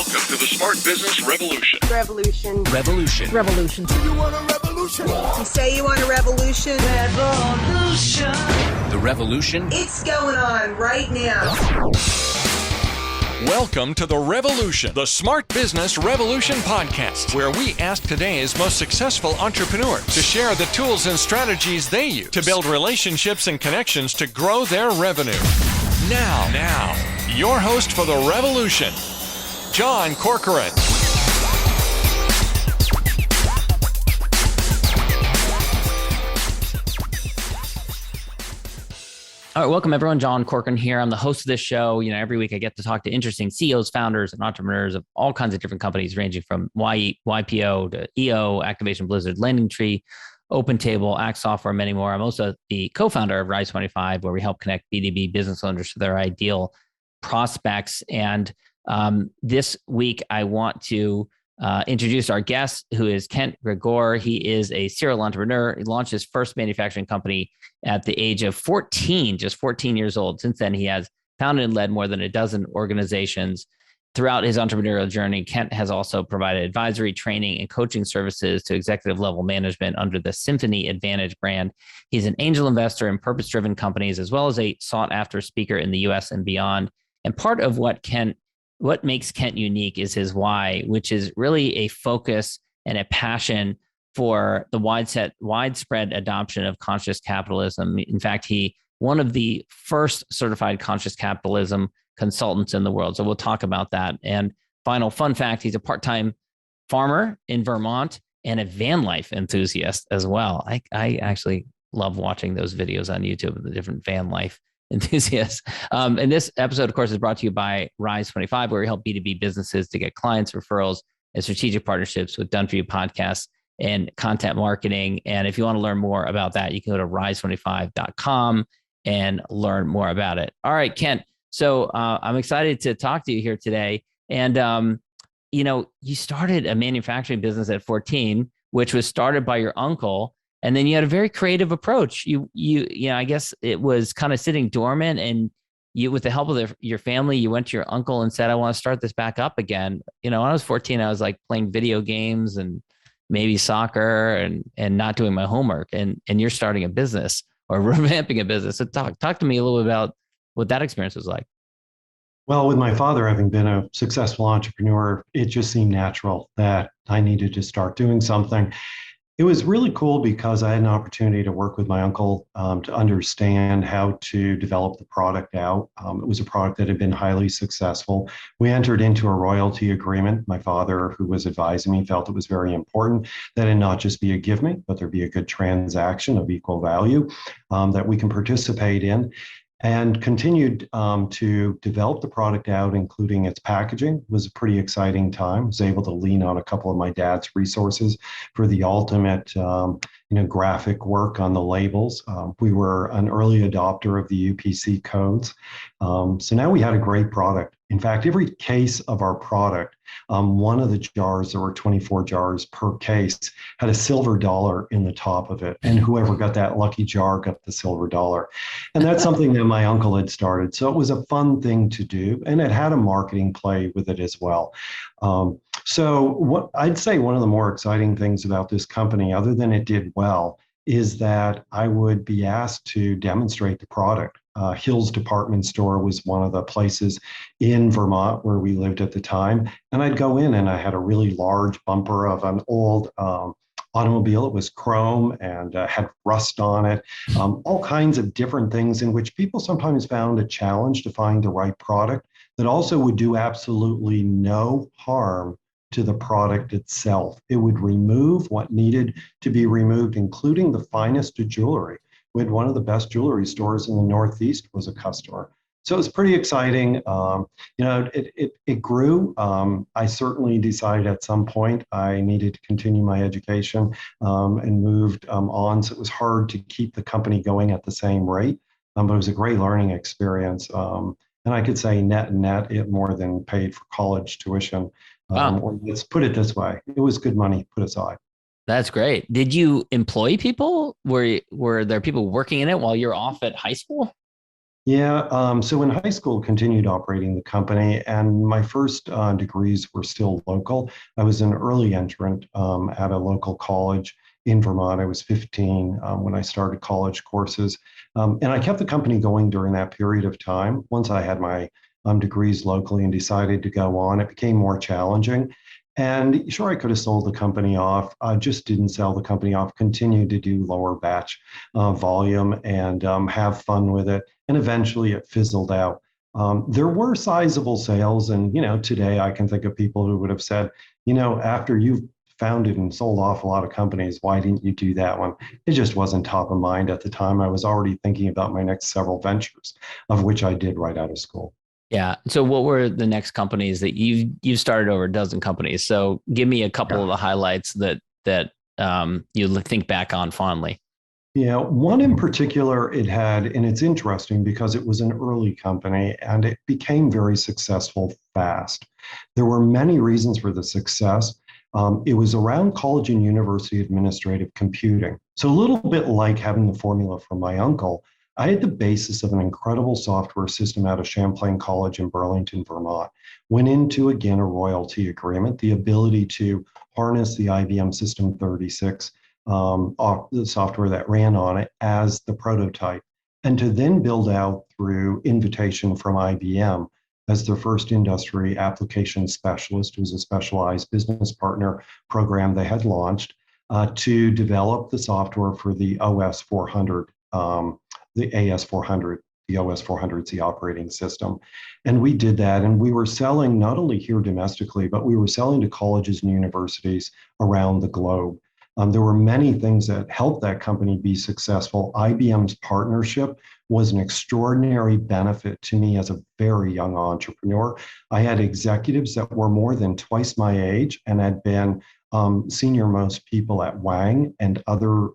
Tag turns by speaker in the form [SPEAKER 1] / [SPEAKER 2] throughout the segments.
[SPEAKER 1] Welcome to the Smart Business Revolution.
[SPEAKER 2] Revolution.
[SPEAKER 3] Revolution.
[SPEAKER 2] Revolution.
[SPEAKER 4] You want a revolution?
[SPEAKER 2] You say you want a revolution?
[SPEAKER 3] Revolution. The revolution.
[SPEAKER 2] It's going on right now.
[SPEAKER 1] Welcome to The Revolution, the Smart Business Revolution podcast, where we ask today's most successful entrepreneurs to share the tools and strategies they use to build relationships and connections to grow their revenue. Now, your host for The Revolution, John Corcoran.
[SPEAKER 3] All right, welcome everyone. John Corcoran here. I'm the host of this show. Every week I get to talk to interesting CEOs, founders, and entrepreneurs of all kinds of different companies, ranging from YPO to EO, Activation Blizzard, Landing Tree, OpenTable, Act Software, many more. I'm also the co-founder of Rise 25, where we help connect B2B business owners to their ideal prospects. And this week I want to introduce our guest, who is Kent Gregoire. He is a serial entrepreneur. He launched his first manufacturing company at the age of 14, just 14 years old. Since then, he has founded and led more than a dozen organizations. Throughout his entrepreneurial journey, Kent has also provided advisory, training, and coaching services to executive level management under the Symphony Advantage brand. He's an angel investor in purpose-driven companies, as well as a sought-after speaker in the US and beyond. And part of what makes Kent unique is his why, which is really a focus and a passion for the widespread adoption of conscious capitalism. In fact, one of the first certified conscious capitalism consultants in the world. So we'll talk about that. And final fun fact, he's a part-time farmer in Vermont and a van life enthusiast as well. I actually love watching those videos on YouTube of the different van life enthusiasts. And this episode, of course, is brought to you by Rise 25, where we help B2B businesses to get clients, referrals, and strategic partnerships with Done For You podcasts and content marketing. And if you want to learn more about that, you can go to rise25.com and learn more about it. All right, Kent. So I'm excited to talk to you here today. And, you started a manufacturing business at 14, which was started by your uncle. And then you had a very creative approach. I guess it was kind of sitting dormant, and you, with the help of your family, you went to your uncle and said, "I want to start this back up again." When I was 14, I was like playing video games and maybe soccer and not doing my homework. And you're starting a business or revamping a business. So talk to me a little bit about what that experience was like.
[SPEAKER 5] Well, with my father having been a successful entrepreneur, it just seemed natural that I needed to start doing something. It was really cool because I had an opportunity to work with my uncle to understand how to develop the product out. It was a product that had been highly successful. We entered into a royalty agreement. My father, who was advising me, felt it was very important that it not just be a give me, but there be a good transaction of equal value that we can participate in. And continued to develop the product out, including its packaging. It was a pretty exciting time. I was able to lean on a couple of my dad's resources for the ultimate graphic work on the labels. We were an early adopter of the UPC codes. So now we had a great product. In fact, every case of our product, one of the jars, there were 24 jars per case, had a silver dollar in the top of it. And whoever got that lucky jar got the silver dollar. And that's something that my uncle had started. So it was a fun thing to do. And it had a marketing play with it as well. So what I'd say one of the more exciting things about this company, other than it did well, is that I would be asked to demonstrate the product. Hills Department Store was one of the places in Vermont where we lived at the time. And I'd go in and I had a really large bumper of an old automobile. It was chrome and had rust on it, all kinds of different things in which people sometimes found a challenge to find the right product that also would do absolutely no harm to the product itself. It would remove what needed to be removed, including the finest of jewelry. We had one of the best jewelry stores in the Northeast was a customer. So it was pretty exciting. It grew. I certainly decided at some point I needed to continue my education and moved on. So it was hard to keep the company going at the same rate, but it was a great learning experience. And I could say net, it more than paid for college tuition. Or let's put it this way, it was good money put aside.
[SPEAKER 3] That's great. Did you employ people? Were there people working in it while you're off at high school?
[SPEAKER 5] Yeah, so in high school, continued operating the company, and my first degrees were still local. I was an early entrant at a local college in Vermont. I was 15 when I started college courses, and I kept the company going during that period of time. Once I had my degrees locally and decided to go on, it became more challenging. And sure, I could have sold the company off. I just didn't sell the company off, continued to do lower batch volume and have fun with it, and eventually it fizzled out. There were sizable sales, and today I can think of people who would have said, after you've founded and sold off a lot of companies, why didn't you do that one? It just wasn't top of mind at the time. I was already thinking about my next several ventures, of which I did right out of school.
[SPEAKER 3] Yeah. So what were the next companies that you've started over a dozen companies? So give me a couple of the highlights that you think back on fondly.
[SPEAKER 5] Yeah, one in particular it had, and it's interesting because it was an early company and it became very successful fast. There were many reasons for the success. It was around college and university administrative computing. So a little bit like having the formula from my uncle, I had the basis of an incredible software system out of Champlain College in Burlington, Vermont. Went into, again, a royalty agreement, the ability to harness the IBM System 36 the software that ran on it as the prototype, and to then build out through invitation from IBM as their first industry application specialist. It was a specialized business partner program they had launched to develop the software for the OS 400, the AS 400. The OS 400 is the operating system. And we did that. And we were selling not only here domestically, but we were selling to colleges and universities around the globe. There were many things that helped that company be successful. IBM's partnership was an extraordinary benefit to me as a very young entrepreneur. I had executives that were more than twice my age and had been senior most people at Wang and other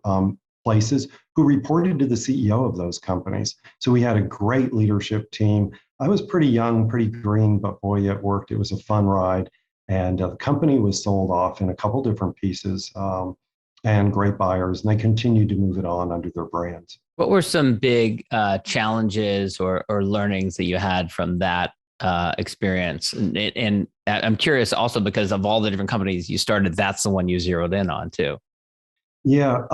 [SPEAKER 5] places who reported to the CEO of those companies. So we had a great leadership team. I was pretty young, pretty green, but boy, it worked. It was a fun ride. And the company was sold off in a couple different pieces. And great buyers, and they continued to move it on under their brands.
[SPEAKER 3] What were some big challenges or learnings that you had from that experience? And I'm curious also because of all the different companies you started, that's the one you zeroed in on too.
[SPEAKER 5] Yeah,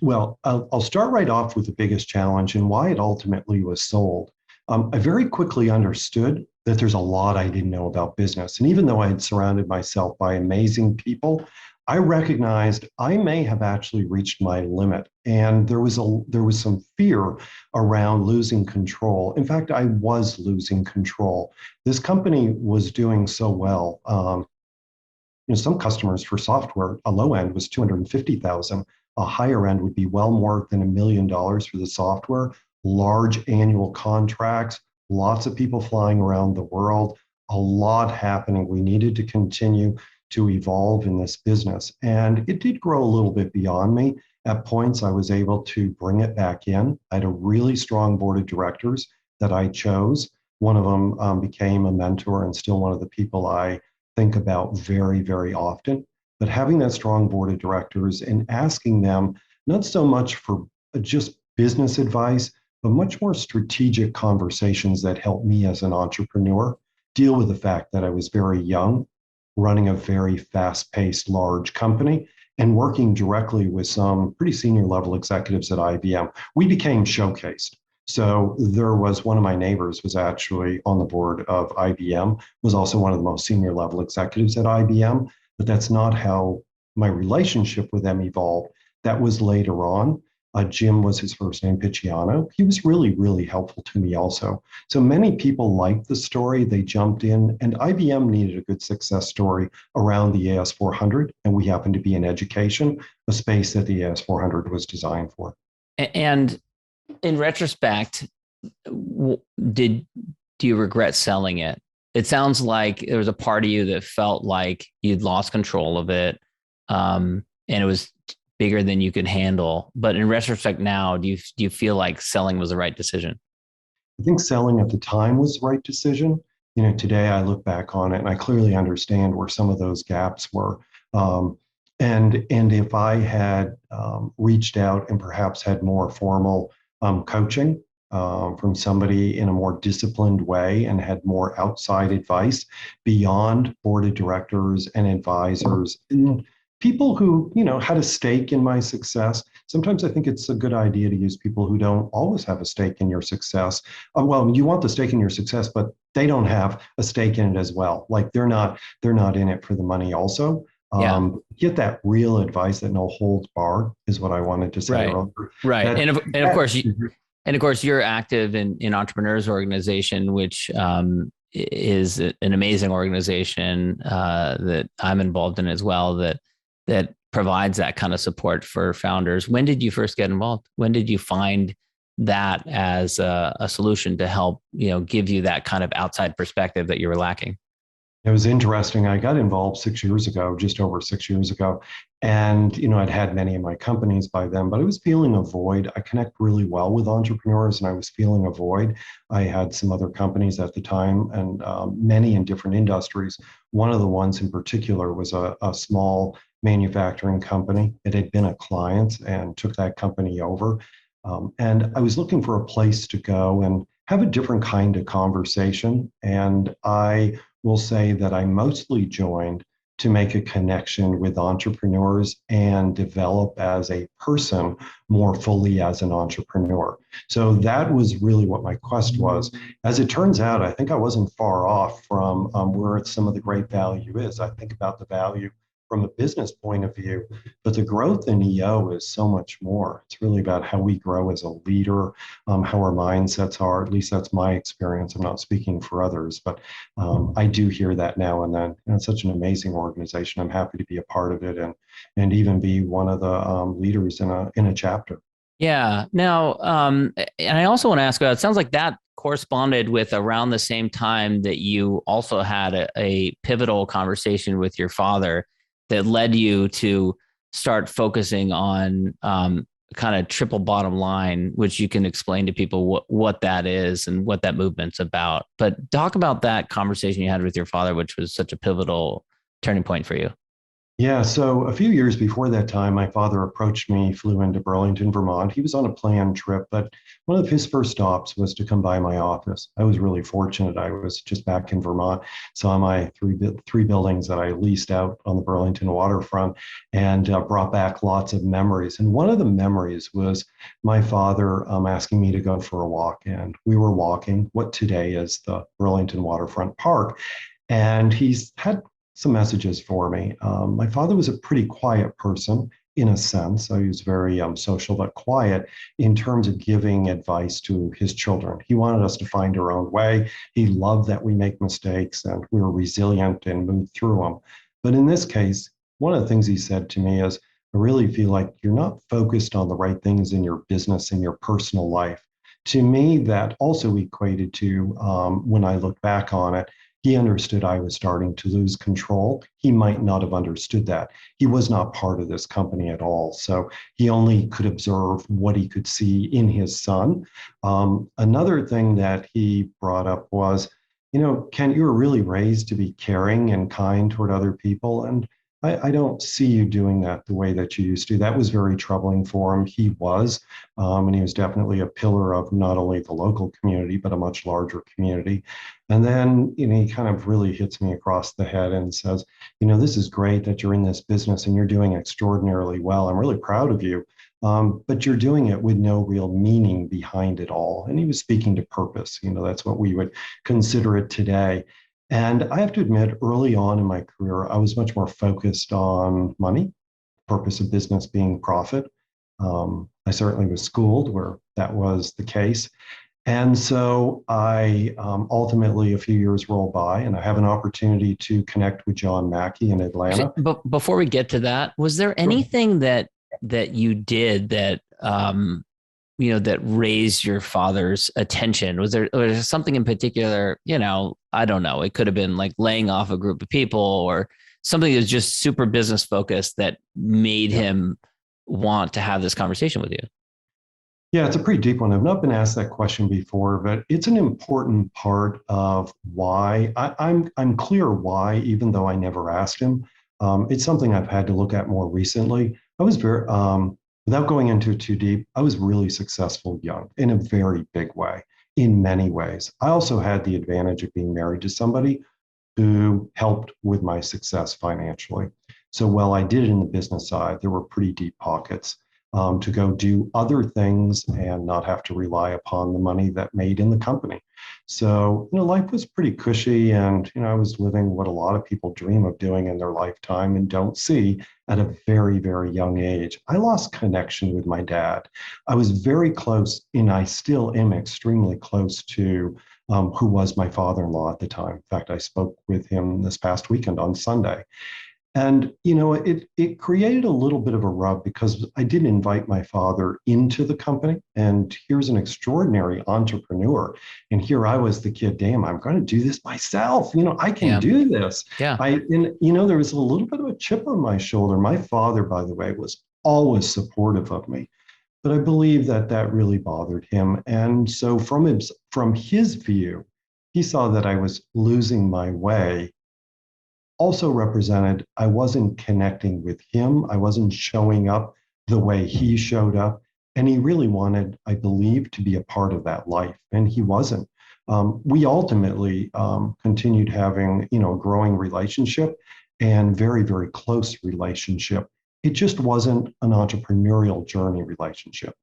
[SPEAKER 5] well, I'll start right off with the biggest challenge and why it ultimately was sold. I very quickly understood that there's a lot I didn't know about business. And even though I had surrounded myself by amazing people, I recognized I may have actually reached my limit, and there was some fear around losing control. In fact, I was losing control. This company was doing so well. Some customers for software, a low end was 250,000. A higher end would be well more than $1 million for the software. Large annual contracts, lots of people flying around the world, a lot happening. We needed to continue to evolve in this business. And it did grow a little bit beyond me. At points, I was able to bring it back in. I had a really strong board of directors that I chose. One of them became a mentor and still one of the people I think about very, very often. But having that strong board of directors and asking them not so much for just business advice, but much more strategic conversations that helped me as an entrepreneur deal with the fact that I was very young, running a very fast-paced, large company, and working directly with some pretty senior level executives at IBM. We became showcased. So there was one of my neighbors was actually on the board of IBM, was also one of the most senior level executives at IBM, but that's not how my relationship with them evolved. That was later on. Jim was his first name, Picciano. He was really, really helpful to me also. So many people liked the story. They jumped in, and IBM needed a good success story around the AS400, and we happened to be in education, a space that the AS400 was designed for.
[SPEAKER 3] And in retrospect, do you regret selling it? It sounds like there was a part of you that felt like you'd lost control of it, and it was bigger than you could handle. But in retrospect now, do you feel like selling was the right decision?
[SPEAKER 5] I think selling at the time was the right decision. Today I look back on it and I clearly understand where some of those gaps were. And if I had reached out and perhaps had more formal coaching from somebody in a more disciplined way and had more outside advice beyond board of directors and advisors and people who, had a stake in my success. Sometimes I think it's a good idea to use people who don't always have a stake in your success. Well, you want the stake in your success, but they don't have a stake in it as well. Like they're not in it for the money also.
[SPEAKER 3] Yeah.
[SPEAKER 5] Get that real advice that no holds barred is what I wanted to say
[SPEAKER 3] Right.
[SPEAKER 5] earlier.
[SPEAKER 3] Right. And of course, you're active in Entrepreneurs Organization, which is an amazing organization that I'm involved in as well. That provides that kind of support for founders. When did you first get involved? When did you find that as a solution to help, give you that kind of outside perspective that you were lacking?
[SPEAKER 5] It was interesting. I got involved 6 years ago, just over 6 years ago. And, I'd had many of my companies by then, but I was feeling a void. I connect really well with entrepreneurs and I was feeling a void. I had some other companies at the time and many in different industries. One of the ones in particular was a small manufacturing company. It had been a client and took that company over. And I was looking for a place to go and have a different kind of conversation. And I will say that I mostly joined to make a connection with entrepreneurs and develop as a person more fully as an entrepreneur. So that was really what my quest was. As it turns out, I think I wasn't far off from where some of the great value is. I think about the value from a business point of view, but the growth in EO is so much more. It's really about how we grow as a leader, how our mindsets are. At least that's my experience. I'm not speaking for others, but I do hear that now and then. It's such an amazing organization. I'm happy to be a part of it and even be one of the leaders in a chapter.
[SPEAKER 3] Yeah. Now, and I also want to ask about, it sounds like that corresponded with around the same time that you also had a pivotal conversation with your father that led you to start focusing on kind of triple bottom line, which you can explain to people what that is and what that movement's about. But talk about that conversation you had with your father, which was such a pivotal turning point for you.
[SPEAKER 5] Yeah, so a few years before that time, my father approached me, flew into Burlington, Vermont. He was on a planned trip, but one of his first stops was to come by my office. I was really fortunate. I was just back in Vermont, saw my three buildings that I leased out on the Burlington waterfront and brought back lots of memories. And one of the memories was my father asking me to go for a walk. And we were walking what today is the Burlington Waterfront Park. And he's had some messages for me. My father was a pretty quiet person in a sense. He was very social, but quiet in terms of giving advice to his children. He wanted us to find our own way. He loved that we make mistakes and we were resilient and move through them. But in this case, one of the things he said to me is, I really feel like you're not focused on the right things in your business and your personal life. To me, that also equated to, when I look back on it, he understood I was starting to lose control. He might not have understood that. He was not part of this company at all. So he only could observe what he could see in his son. Another thing that he brought up was, Kent, you were really raised to be caring and kind toward other people. And I don't see you doing that the way that you used to. That was very troubling for him. He was, and he was definitely a pillar of not only the local community, but a much larger community. And then, he kind of really hits me across the head and says, this is great that you're in this business and you're doing extraordinarily well. I'm really proud of you. But you're doing it with no real meaning behind it all. And he was speaking to purpose. That's what we would consider it today. And I have to admit, early on in my career, I was much more focused on money, purpose of business being profit. I certainly was schooled where that was the case. And so I ultimately, a few years roll by and I have an opportunity to connect with John Mackey in Atlanta.
[SPEAKER 3] But before we get to that, was there anything that you did that, that raised your father's attention? Was there something in particular, I don't know, it could have been like laying off a group of people or something that's just super business focused that made him want to have this conversation with you?
[SPEAKER 5] Yeah, it's a pretty deep one. I've not been asked that question before, but it's an important part of why I'm clear why, even though I never asked him. It's something I've had to look at more recently. I was without going into it too deep, I was really successful young in a very big way, in many ways. I also had the advantage of being married to somebody who helped with my success financially. So while I did it in the business side, there were pretty deep pockets to go do other things and not have to rely upon the money that made in the company. So, life was pretty cushy, and, I was living what a lot of people dream of doing in their lifetime and don't see at a very, very young age. I lost connection with my dad. I was very close, and I still am extremely close to who was my father-in-law at the time. In fact, I spoke with him this past weekend on Sunday. And, it created a little bit of a rub because I did invite my father into the company. And here's an extraordinary entrepreneur. And here I was the kid, damn, I'm going to do this myself. I can do this.
[SPEAKER 3] Yeah.
[SPEAKER 5] There was a little bit of a chip on my shoulder. My father, by the way, was always supportive of me. But I believe that really bothered him. And so from his view, he saw that I was losing my way. Also represented, I wasn't connecting with him. I wasn't showing up the way he showed up. And he really wanted, I believe, to be a part of that life. And he wasn't. We ultimately continued having, a growing relationship and very, very close relationship. It just wasn't an entrepreneurial journey relationship.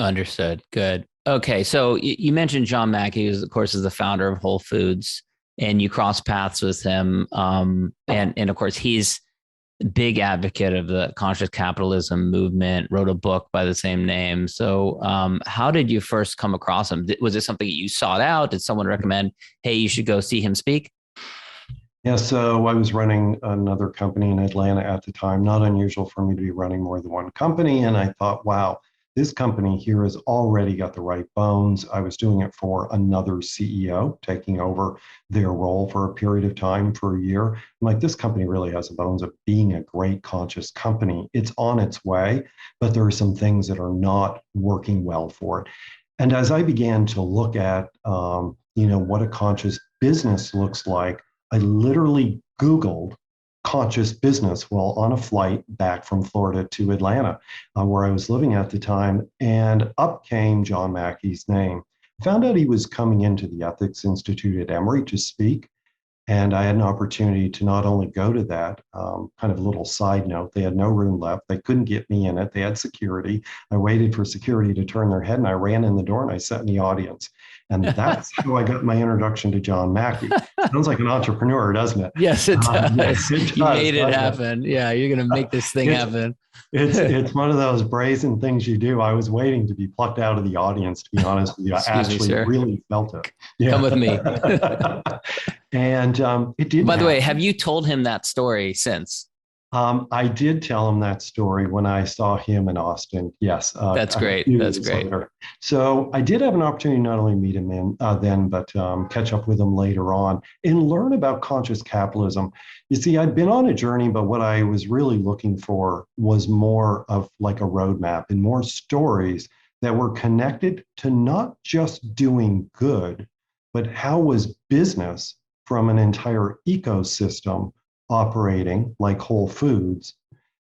[SPEAKER 3] Understood. Good. Okay. So you mentioned John Mackey, who, of course, is the founder of Whole Foods, and you cross paths with him. And of course, he's a big advocate of the conscious capitalism movement, wrote a book by the same name. So how did you first come across him? Was it something that you sought out? Did someone recommend, hey, you should go see him speak?
[SPEAKER 5] Yeah, so I was running another company in Atlanta at the time. Not unusual for me to be running more than one company. And I thought, wow, this company here has already got the right bones. I was doing it for another CEO, taking over their role for a period of time for a year. I'm like, this company really has the bones of being a great conscious company. It's on its way, but there are some things that are not working well for it. And as I began to look at, what a conscious business looks like, I literally Googled conscious business while on a flight back from Florida to Atlanta, where I was living at the time. And up came John Mackey's name. Found out he was coming into the Ethics Institute at Emory to speak. And I had an opportunity to not only go to that, kind of a little side note, they had no room left. They couldn't get me in it. They had security. I waited for security to turn their head, and I ran in the door and I sat in the audience. And that's how I got my introduction to John Mackey. Sounds like an entrepreneur, doesn't it?
[SPEAKER 3] Yes, it does.
[SPEAKER 5] Yes, it does.
[SPEAKER 3] You made it happen. Yeah, you're going to make this thing happen.
[SPEAKER 5] It's one of those brazen things you do. I was waiting to be plucked out of the audience, to be honest with you. I actually really felt it. Yeah.
[SPEAKER 3] Come with me.
[SPEAKER 5] And it did.
[SPEAKER 3] By the way, have you told him that story since?
[SPEAKER 5] I did tell him that story when I saw him in Austin. Yes.
[SPEAKER 3] That's great. That's great.
[SPEAKER 5] Later. So I did have an opportunity not only meet him then, but catch up with him later on and learn about conscious capitalism. You see, I'd been on a journey, but what I was really looking for was more of like a roadmap and more stories that were connected to not just doing good, but how was business from an entire ecosystem operating like Whole Foods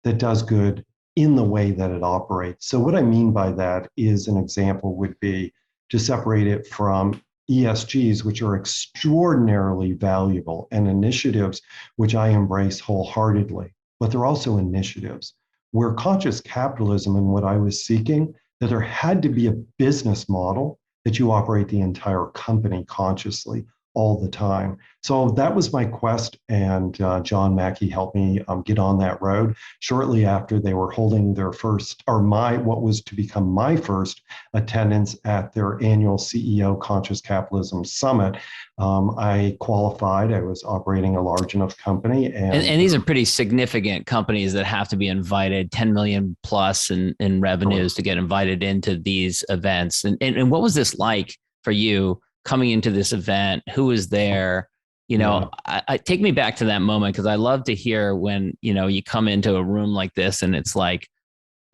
[SPEAKER 5] that does good in the way that it operates. So what I mean by that is an example would be to separate it from ESGs, which are extraordinarily valuable, and initiatives, which I embrace wholeheartedly, but they're also initiatives where conscious capitalism and what I was seeking, that there had to be a business model that you operate the entire company consciously all the time. So that was my quest, and John Mackey helped me get on that road. Shortly after, they were holding their first, or what was to become my first attendance at their annual CEO Conscious Capitalism Summit. I qualified. I was operating a large enough company.
[SPEAKER 3] And these are pretty significant companies that have to be invited, 10 million plus in revenues to get invited into these events. And what was this like for you coming into this event? Who was there? I take me back to that moment, because I love to hear when, you come into a room like this and it's like,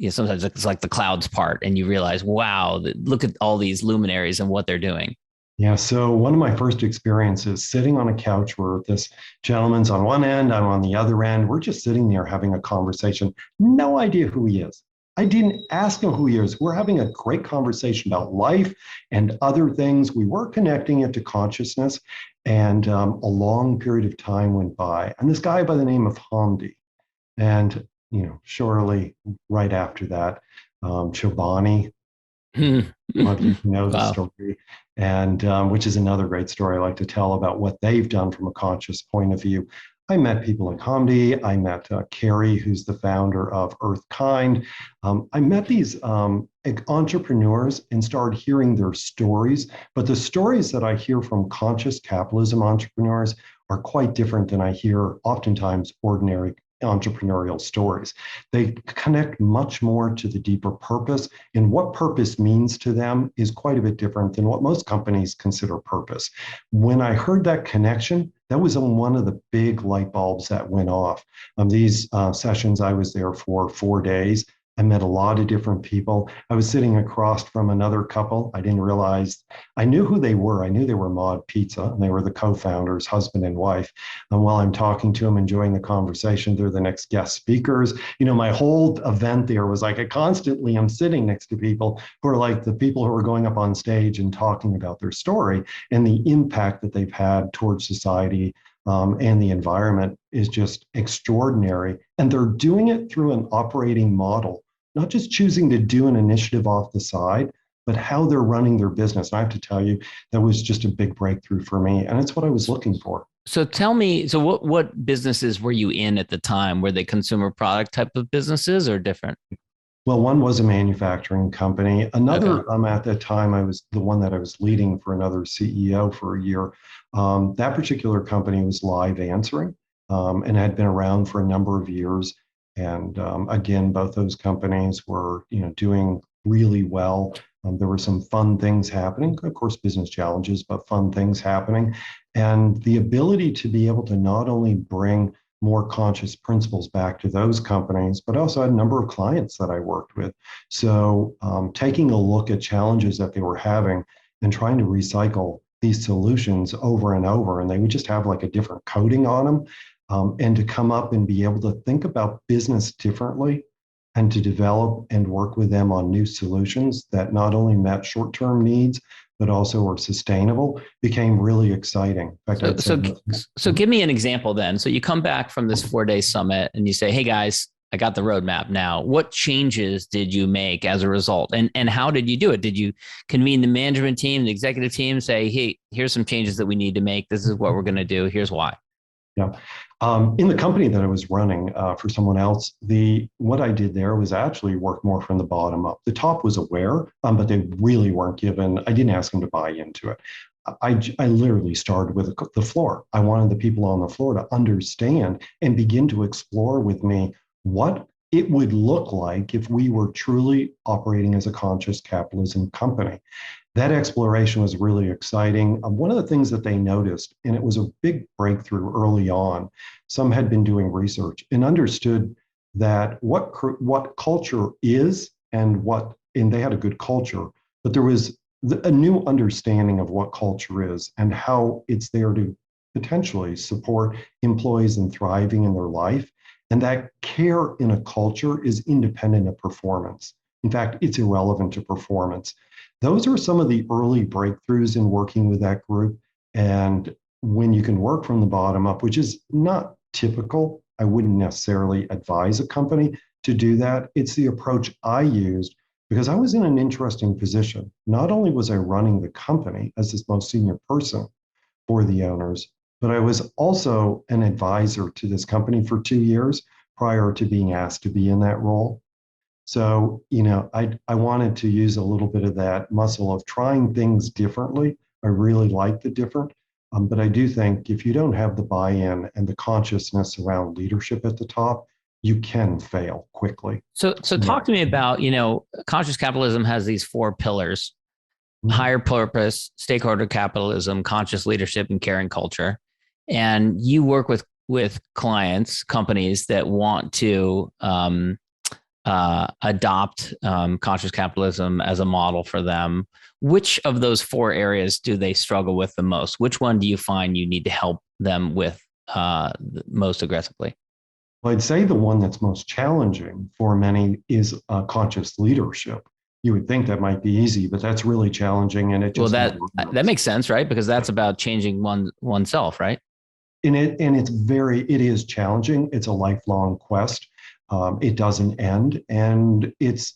[SPEAKER 3] sometimes it's like the clouds part and you realize, wow, look at all these luminaries and what they're doing.
[SPEAKER 5] Yeah. So one of my first experiences sitting on a couch where this gentleman's on one end, I'm on the other end. We're just sitting there having a conversation. No idea who he is. I didn't ask him who he is. We're having a great conversation about life and other things. We were connecting it to consciousness, and a long period of time went by. And this guy by the name of Hamdi, and shortly right after that, Chobani. You know the
[SPEAKER 3] Wow.
[SPEAKER 5] story, and which is another great story I like to tell about what they've done from a conscious point of view. I met people like Hamdi. I met Carrie, who's the founder of Earthkind. I met these entrepreneurs and started hearing their stories. But the stories that I hear from conscious capitalism entrepreneurs are quite different than I hear oftentimes ordinary entrepreneurial stories. They connect much more to the deeper purpose, and what purpose means to them is quite a bit different than what most companies consider purpose. When I heard that connection, that was one of the big light bulbs that went off. These sessions, I was there for 4 days. I met a lot of different people. I was sitting across from another couple. I didn't realize, I knew who they were. I knew they were Mod Pizza, and they were the co-founders, husband and wife. And while I'm talking to them, enjoying the conversation, they're the next guest speakers. My whole event there was like, I constantly am sitting next to people who are like the people who are going up on stage and talking about their story and the impact that they've had towards society, and the environment is just extraordinary. And they're doing it through an operating model, not just choosing to do an initiative off the side, but how they're running their business. And I have to tell you, that was just a big breakthrough for me. And it's what I was looking for.
[SPEAKER 3] So tell me, so what businesses were you in at the time? Were they consumer product type of businesses or different?
[SPEAKER 5] Well, one was a manufacturing company.
[SPEAKER 3] Okay.
[SPEAKER 5] Another, at that time, I was the one that I was leading for another CEO for a year. That particular company was Live Answering, and had been around for a number of years. And again, both those companies were, doing really well. There were some fun things happening, of course, business challenges, but fun things happening. And the ability to be able to not only bring more conscious principles back to those companies, but also had a number of clients that I worked with. So taking a look at challenges that they were having and trying to recycle these solutions over and over, and they would just have like a different coating on them, and to come up and be able to think about business differently and to develop and work with them on new solutions that not only met short-term needs, but also were sustainable, became really exciting. In fact, I'd say,
[SPEAKER 3] So give me an example then. So you come back from this 4 day summit and you say, hey guys, I got the roadmap now. What changes did you make as a result? And how did you do it? Did you convene the management team, the executive team, say, hey, here's some changes that we need to make. This is what we're going to do. Here's why.
[SPEAKER 5] Yeah. In the company that I was running for someone else, what I did there was actually work more from the bottom up. The top was aware, but they really weren't given. I didn't ask them to buy into it. I literally started with the floor. I wanted the people on the floor to understand and begin to explore with me what it would look like if we were truly operating as a conscious capitalism company. That exploration was really exciting. One of the things that they noticed, and it was a big breakthrough early on, some had been doing research and understood that what culture is and they had a good culture, but there was a new understanding of what culture is and how it's there to potentially support employees in thriving in their life. And that care in a culture is independent of performance. In fact, it's irrelevant to performance. Those are some of the early breakthroughs in working with that group. And when you can work from the bottom up, which is not typical, I wouldn't necessarily advise a company to do that. It's the approach I used because I was in an interesting position. Not only was I running the company as this most senior person for the owners, but I was also an advisor to this company for 2 years prior to being asked to be in that role. So, I wanted to use a little bit of that muscle of trying things differently. I really like the different, but I do think if you don't have the buy-in and the consciousness around leadership at the top, you can fail quickly.
[SPEAKER 3] So talk to me about, conscious capitalism has these 4 pillars: higher purpose, stakeholder capitalism, conscious leadership, and caring culture. And you work with clients, companies that want to adopt conscious capitalism as a model for them. Which of those 4 areas do they struggle with the most? Which one do you find you need to help them with most aggressively?
[SPEAKER 5] Well, I'd say the one that's most challenging for many is conscious leadership. You would think that might be easy, but that's really challenging, and it
[SPEAKER 3] Well,
[SPEAKER 5] just
[SPEAKER 3] that
[SPEAKER 5] never
[SPEAKER 3] that
[SPEAKER 5] is.
[SPEAKER 3] makes sense, right? Because that's about changing oneself, right?
[SPEAKER 5] It is challenging. It's a lifelong quest. It doesn't end, and it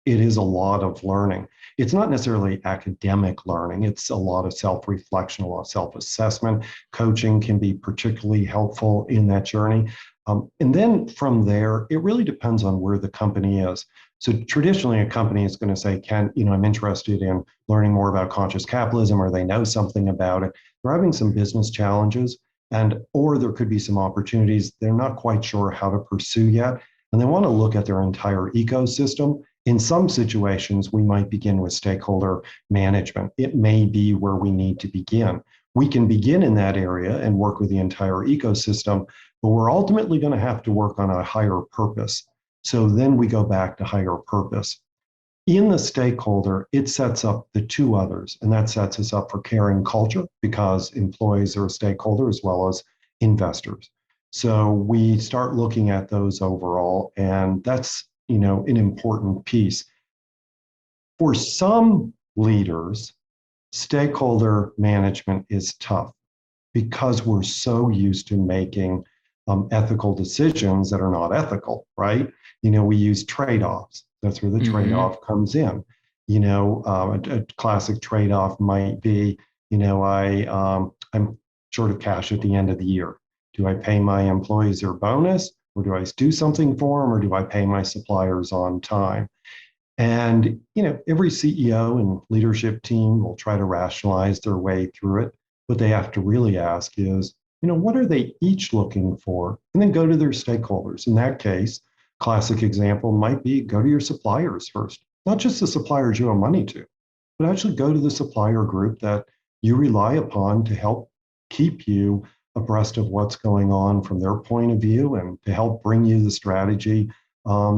[SPEAKER 5] is a lot of learning. It's not necessarily academic learning. It's a lot of self-reflection, a lot of self-assessment. Coaching can be particularly helpful in that journey. And then from there, it really depends on where the company is. So traditionally, a company is going to say, "Ken, I'm interested in learning more about conscious capitalism," or they know something about it. They're having some business challenges, and or there could be some opportunities they're not quite sure how to pursue yet, and they want to look at their entire ecosystem. In some situations, we might begin with stakeholder management. It may be where we need to begin. We can begin in that area and work with the entire ecosystem, but we're ultimately going to have to work on a higher purpose. So then we go back to higher purpose. In the stakeholder, it sets up the two others, and that sets us up for caring culture because employees are a stakeholder as well as investors. So we start looking at those overall, and that's an important piece. For some leaders, stakeholder management is tough because we're so used to making ethical decisions that are not ethical, right? We use trade-offs. That's where the
[SPEAKER 3] Mm-hmm.
[SPEAKER 5] trade-off comes in. A classic trade-off might be, I'm short of cash at the end of the year. Do I pay my employees their bonus, or do I do something for them, or do I pay my suppliers on time? And every CEO and leadership team will try to rationalize their way through it. What they have to really ask is, what are they each looking for? And then go to their stakeholders. In that case, classic example might be go to your suppliers first, not just the suppliers you owe money to, but actually go to the supplier group that you rely upon to help keep you abreast of what's going on from their point of view and to help bring you the strategy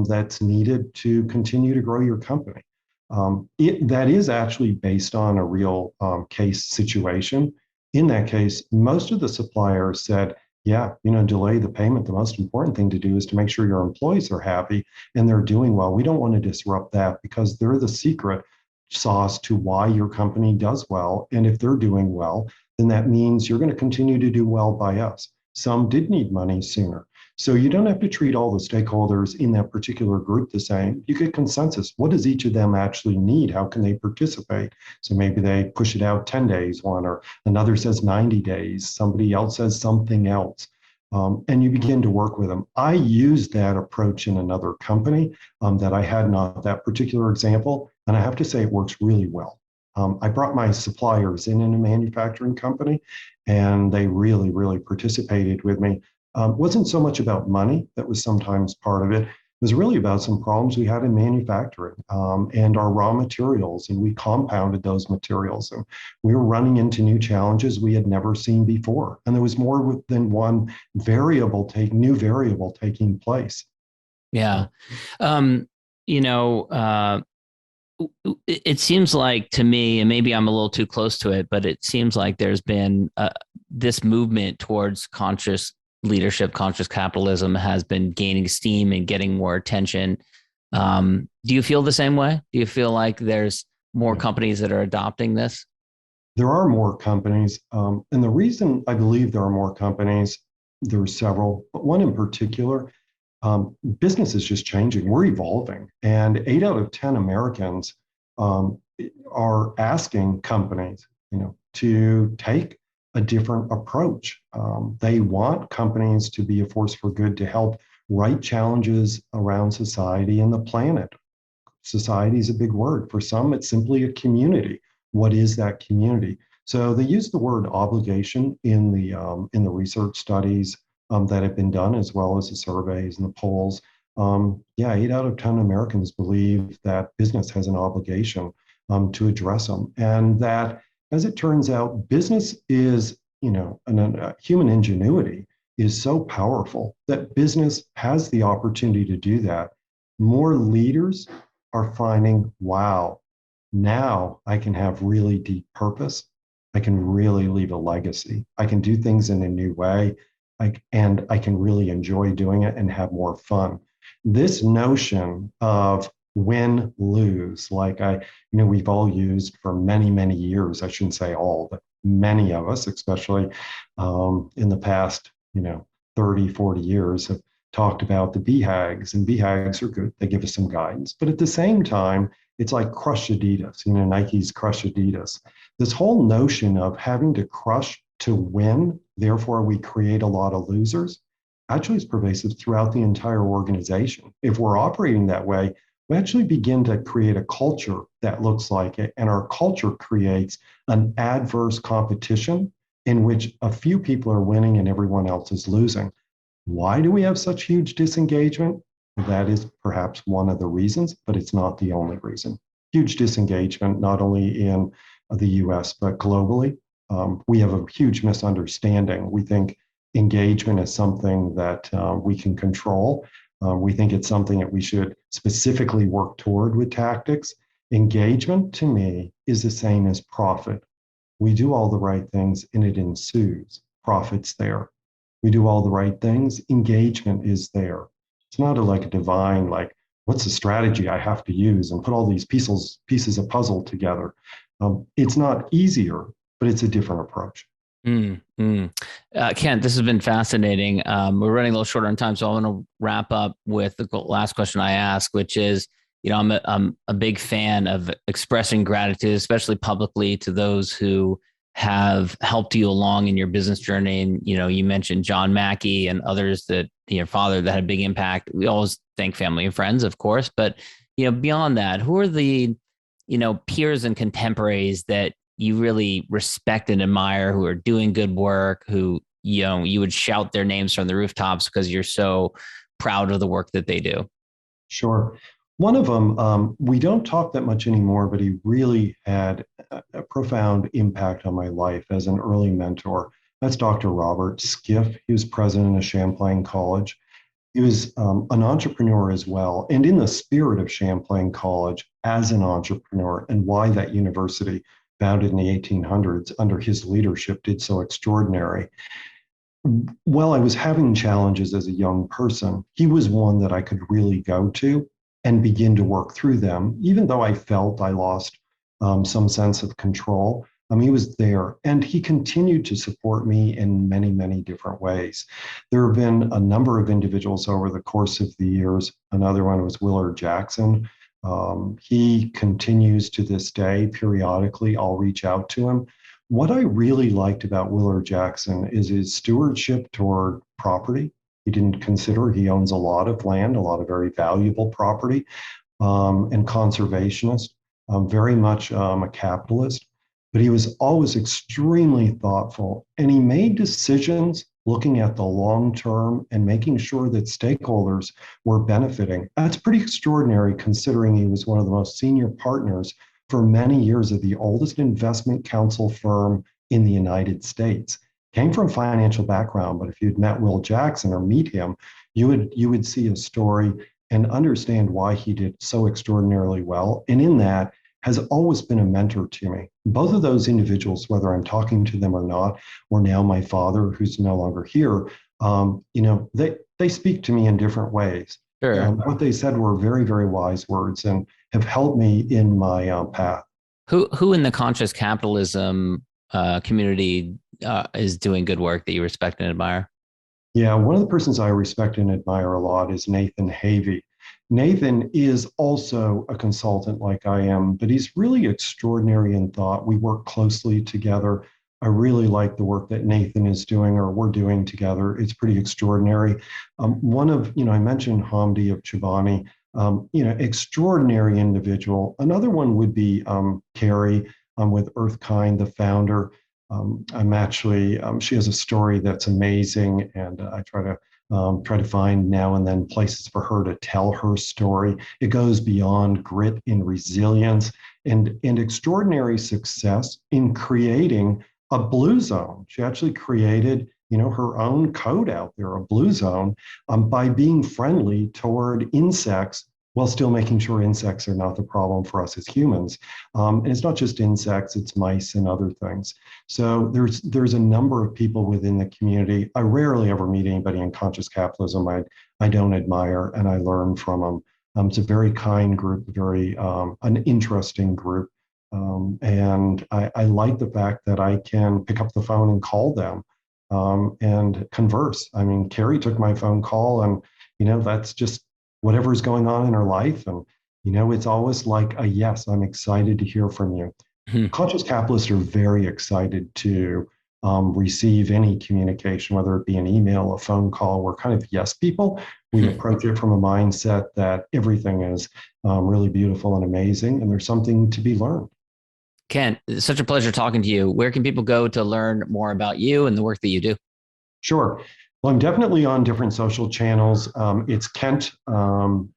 [SPEAKER 5] that's needed to continue to grow your company. That is actually based on a real case situation. In that case, most of the suppliers said, yeah, delay the payment. The most important thing to do is to make sure your employees are happy and they're doing well. We don't want to disrupt that because they're the secret sauce to why your company does well. And if they're doing well, then that means you're going to continue to do well by us. Some did need money sooner. So you don't have to treat all the stakeholders in that particular group the same. You get consensus. What does each of them actually need? How can they participate? So maybe they push it out 10 days, one, or another says 90 days. Somebody else says something else. And you begin to work with them. I used that approach in another company that I had not that particular example. And I have to say it works really well. I brought my suppliers in a manufacturing company, and they really, really participated with me. Wasn't so much about money that was sometimes part of it. It was really about some problems we had in manufacturing and our raw materials, and we compounded those materials. And we were running into new challenges we had never seen before. And there was more than one new variable taking place.
[SPEAKER 3] Yeah. Um, you know, uh, it seems like to me, and maybe I'm a little too close to it, but it seems like there's been this movement towards conscious leadership, conscious capitalism has been gaining steam and getting more attention. Do you feel the same way? Do you feel like there's more
[SPEAKER 5] Yeah.
[SPEAKER 3] companies that are adopting this?
[SPEAKER 5] There are more companies. And the reason I believe there are more companies, there are several, but one in particular, business is just changing. We're evolving. And 8 out of 10 Americans um, are asking companies, to take a different approach. They want companies to be a force for good to help right challenges around society and the planet. Society is a big word. For some, it's simply a community. What is that community? So they use the word obligation in the research studies that have been done, as well as the surveys and the polls. Yeah, 8 out of 10 Americans believe that business has an obligation to address them, and that, as it turns out, business is, human ingenuity is so powerful that business has the opportunity to do that. More leaders are finding, wow, now I can have really deep purpose. I can really leave a legacy. I can do things in a new way. and I can really enjoy doing it and have more fun. This notion of win lose, we've all used for many, many years. I shouldn't say all, but many of us, especially in the past, 30, 40 years, have talked about the BHAGs, and BHAGs are good. They give us some guidance. But at the same time, it's like crush Adidas, Nike's crush Adidas. This whole notion of having to crush to win, therefore we create a lot of losers, actually is pervasive throughout the entire organization. If we're operating that way, we actually begin to create a culture that looks like it. And our culture creates an adverse competition in which a few people are winning and everyone else is losing. Why do we have such huge disengagement? That is perhaps one of the reasons, but it's not the only reason. Huge disengagement, not only in the US, but globally. We have a huge misunderstanding. We think engagement is something that we can control. We think it's something that we should specifically work toward with tactics. Engagement, to me, is the same as profit. We do all the right things and it ensues. Profit's there. We do all the right things, engagement is there. It's not like a divine, what's the strategy I have to use and put all these pieces of puzzle together. It's not easier, but it's a different approach.
[SPEAKER 3] Kent, this has been fascinating. We're running a little short on time, so I want to wrap up with the last question I ask, which is, I'm a big fan of expressing gratitude, especially publicly, to those who have helped you along in your business journey. And, you mentioned John Mackey and others that your father that had a big impact. We always thank family and friends, of course, but, beyond that, who are the, peers and contemporaries that you really respect and admire, who are doing good work, who, you would shout their names from the rooftops because you're so proud of the work that they do?
[SPEAKER 5] Sure. One of them, we don't talk that much anymore, but he really had a profound impact on my life as an early mentor. That's Dr. Robert Skiff. He was president of Champlain College. He was an entrepreneur as well. And in the spirit of Champlain College as an entrepreneur, and why that university, founded in the 1800s under his leadership, did so extraordinary. While I was having challenges as a young person, he was one that I could really go to and begin to work through them, even though I felt I lost some sense of control. He was there, and he continued to support me in many, many different ways. There have been a number of individuals over the course of the years. Another one was Willard Jackson. He continues to this day. Periodically, I'll reach out to him. What I really liked about Willard Jackson is his stewardship toward property. He didn't consider he owns a lot of land, a lot of very valuable property, and conservationist, very much a capitalist, but he was always extremely thoughtful, and he made decisions looking at the long term and making sure that stakeholders were benefiting. That's pretty extraordinary considering he was one of the most senior partners for many years of the oldest investment counsel firm in the United States. Came from a financial background, but if you'd met Will Jackson or meet him, you would see a story and understand why he did so extraordinarily well. And in that has always been a mentor to me. Both of those individuals, whether I'm talking to them or not, or now my father, who's no longer here, they speak to me in different ways.
[SPEAKER 3] Sure.
[SPEAKER 5] What they said were very, very wise words and have helped me in my path.
[SPEAKER 3] Who in the conscious capitalism community is doing good work that you respect and admire?
[SPEAKER 5] Yeah, one of the persons I respect and admire a lot is Nathan Havey. Nathan is also a consultant like I am, but he's really extraordinary in thought. We work closely together. I really like the work that Nathan is doing or we're doing together. It's pretty extraordinary. I mentioned Hamdi of Chobani, extraordinary individual. Another one would be Carrie with Earthkind, the founder. She has a story that's amazing, and I try to find now and then places for her to tell her story. It goes beyond grit and resilience and extraordinary success in creating a blue zone. She actually created, her own code out there, a blue zone, by being friendly toward insects while still making sure insects are not the problem for us as humans. And it's not just insects, it's mice and other things. So there's a number of people within the community. I rarely ever meet anybody in conscious capitalism I don't admire, and I learn from them. It's a very kind group, very an interesting group. And I like the fact that I can pick up the phone and call them and converse. I mean, Carrie took my phone call, and, that's just whatever's going on in her life. And, it's always like a yes, I'm excited to hear from you. Conscious capitalists are very excited to receive any communication, whether it be an email, a phone call. We're kind of yes people. We approach it from a mindset that everything is really beautiful and amazing, and there's something to be learned.
[SPEAKER 3] Kent, it's such a pleasure talking to you. Where can people go to learn more about you and the work that you do?
[SPEAKER 5] Sure. Well, I'm definitely on different social channels. It's Kent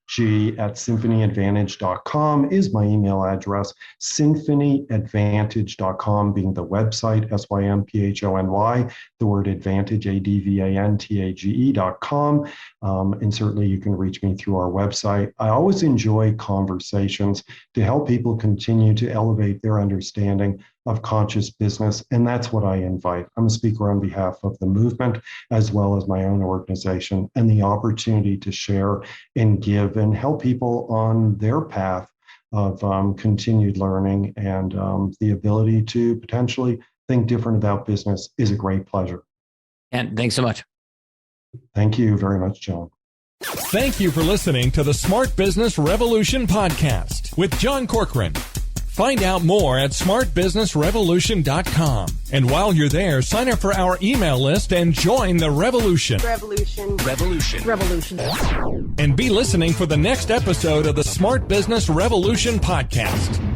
[SPEAKER 5] G at symphonyadvantage.com is my email address. Symphonyadvantage.com being the website, SYMPHONY, the word advantage, ADVANTAGE.com. And certainly you can reach me through our website. I always enjoy conversations to help people continue to elevate their understanding of conscious business. And that's what I invite. I'm a speaker on behalf of the movement, as well as my own organization, and the opportunity to share and give and help people on their path of continued learning, and the ability to potentially think different about business is a great pleasure.
[SPEAKER 3] And thanks so much.
[SPEAKER 5] Thank you very much, John.
[SPEAKER 1] Thank you for listening to the Smart Business Revolution podcast with John Corcoran. Find out more at smartbusinessrevolution.com. And while you're there, sign up for our email list and join the revolution.
[SPEAKER 2] Revolution.
[SPEAKER 1] And be listening for the next episode of the Smart Business Revolution podcast.